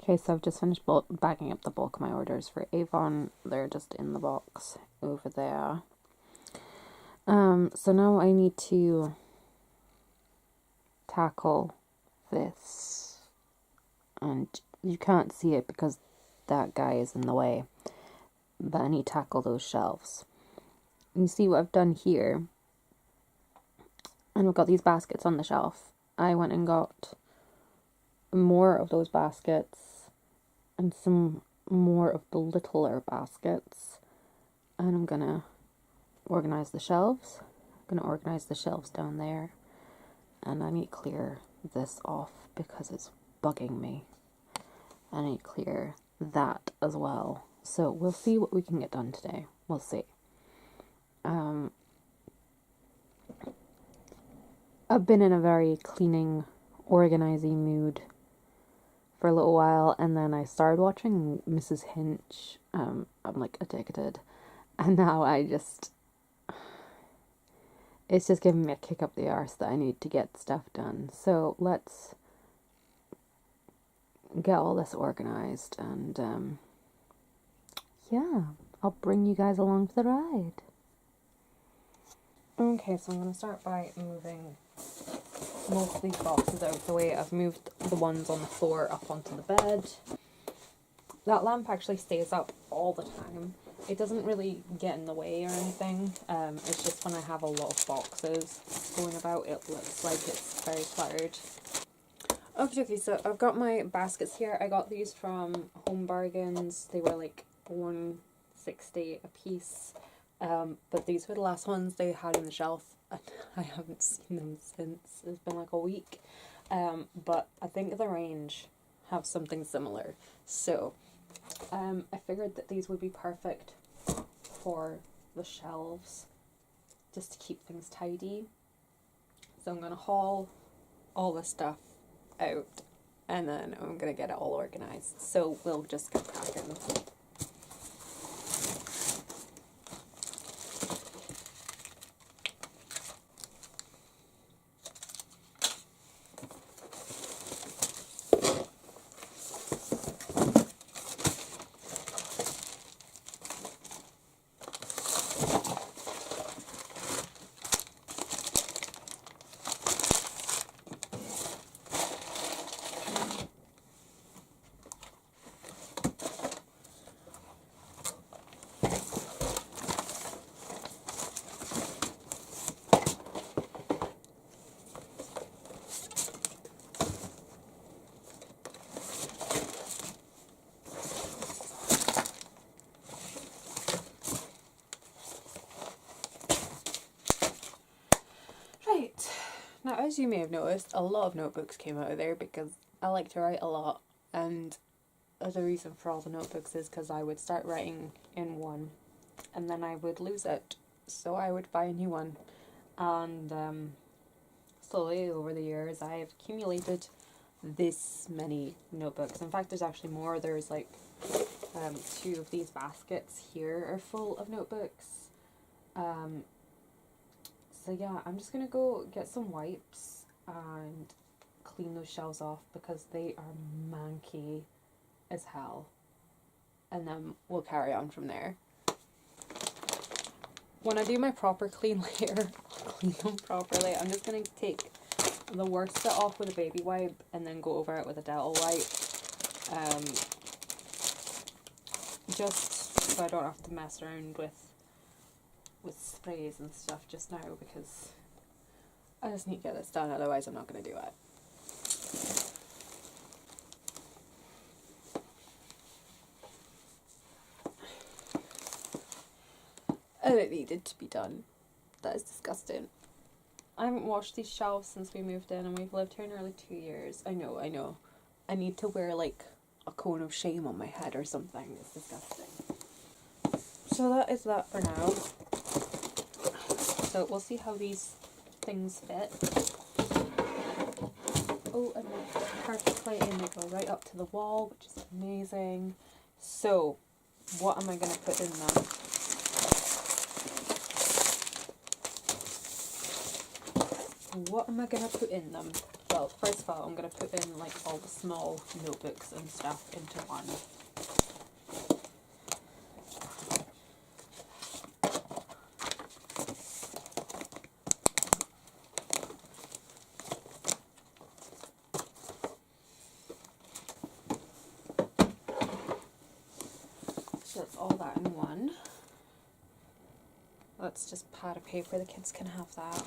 Okay, so I've just finished bagging up the bulk of my orders for Avon. They're just in the box over there. So now I need to tackle this. And you can't see it because that guy is in the way. But I need to tackle those shelves. You see what I've done here? And I've got these baskets on the shelf. I went and got more of those baskets and some more of the littler baskets. And I'm gonna organize the shelves. I'm gonna organize the shelves down there. And I need to clear this off because it's bugging me. I need to clear that as well. So we'll see what we can get done today. We'll see. I've been in a very cleaning, organizing mood for a little while, and then I started watching Mrs. Hinch. I'm like addicted, and now it's just giving me a kick up the arse that I need to get stuff done. So let's get all this organized, and yeah, I'll bring you guys along for the ride. Okay, so I'm going to start by moving most of these boxes out of the way. I've moved the ones on the floor up onto the bed. That lamp actually stays up all the time. It doesn't really get in the way or anything. It's just when I have a lot of boxes going about, it looks like it's very cluttered. Okay, so I've got my baskets here. I got these from Home Bargains. They were like $1.60 a piece. But these were the last ones they had on the shelf, and I haven't seen them since. It's been like a week. But I think the Range have something similar. So, I figured that these would be perfect for the shelves, just to keep things tidy. So I'm going to haul all this stuff out, and then I'm going to get it all organized. So we'll just get cracking. Now, as you may have noticed, a lot of notebooks came out of there because I like to write a lot, and the reason for all the notebooks is because I would start writing in one and then I would lose it, so I would buy a new one, and slowly over the years I have accumulated this many notebooks. In fact, there's actually more. There's like 2 of these baskets here are full of notebooks. So yeah, I'm just gonna go get some wipes and clean those shelves off because they are manky as hell. And then we'll carry on from there. When I do my proper clean later, I'll clean them properly. I'm just gonna take the worst bit off with a baby wipe and then go over it with a Dettol wipe. Just so I don't have to mess around with sprays and stuff just now, because I just need to get this done, otherwise I'm not going to do it. And it needed to be done. That is disgusting. I haven't washed these shelves since we moved in, and we've lived here nearly 2 years. I know. I need to wear like a cone of shame on my head or something. It's disgusting. So that is that for now. So we'll see how these things fit. Oh, and they're perfectly, and they go right up to the wall, which is amazing. So, what am I going to put in them? Well, well, first of all, I'm going to put in like all the small notebooks and stuff into one. So that's all that in one. That's just pad of paper, the kids can have that.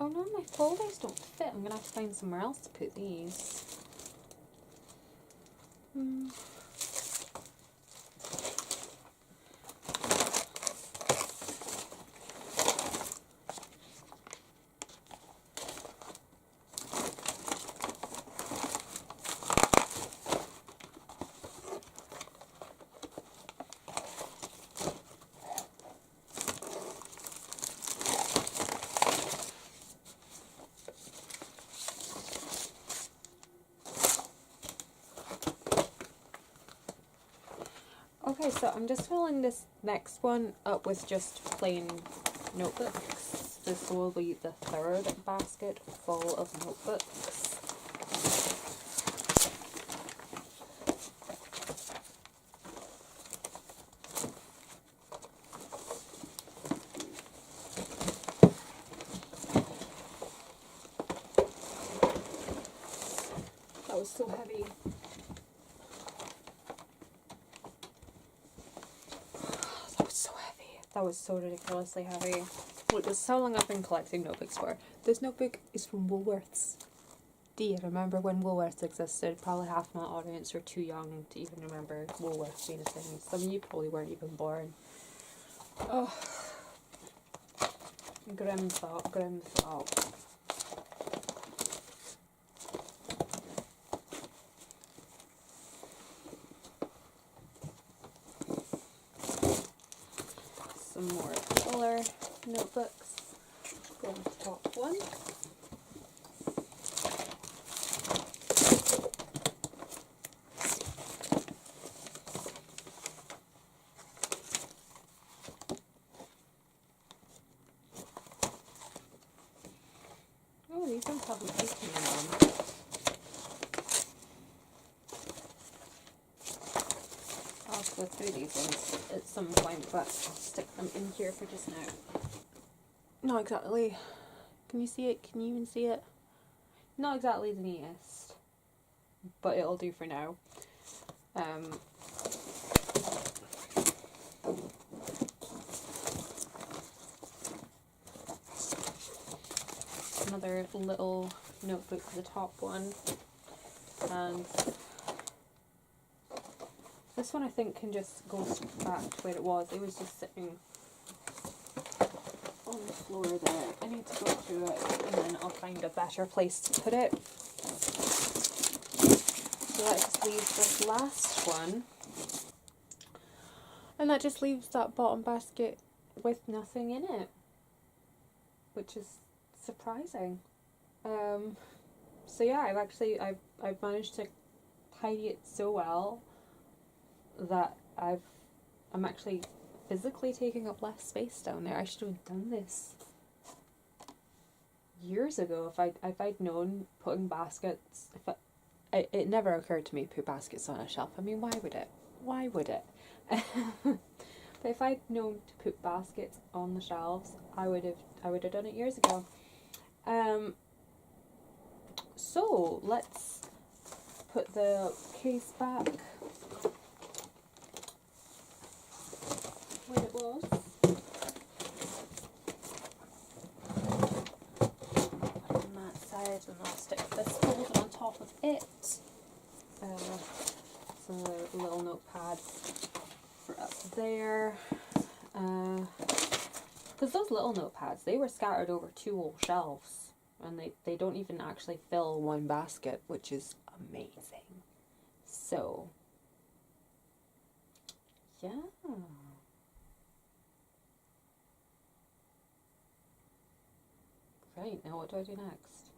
Oh no, my folders don't fit. I'm going to have to find somewhere else to put these. Okay, so I'm just filling this next one up with just plain notebooks. This will be the third basket full of notebooks. That was so heavy. That was so ridiculously heavy. Look, this is how long I've been collecting notebooks for. This notebook is from Woolworths. Do you remember when Woolworths existed? Probably half my audience are too young to even remember Woolworths being a thing. Some of you probably weren't even born. Oh. Grim thought, grim thought. Some more colour notebooks. Go on the top one. Oh, these don't have a paper in them. I'll go through these ones at some point, but I'll stick them in here for just now. Not exactly. Can you see it? Can you even see it? Not exactly the neatest, but it'll do for now. Another little notebook for the top one, and this one I think can just go back to where it was. It was just sitting on the floor there. I need to go through it and then I'll find a better place to put it. So that just leaves this last one, and that just leaves that bottom basket with nothing in it, which is surprising. So yeah, I've managed to tidy it so well that I'm actually physically taking up less space down there. I should have done this years ago if I'd known putting baskets. It never occurred to me to put baskets on a shelf. I mean, why would it? Why would it? But if I'd known to put baskets on the shelves, I would have done it years ago. So let's put the case back where it was. On that side, and I'll stick this folder on top of it. Some little notepads for up there. Because those little notepads, they were scattered over 2 whole shelves, and they don't even actually fill one basket, which is amazing. So, yeah. Right, now what do I do next?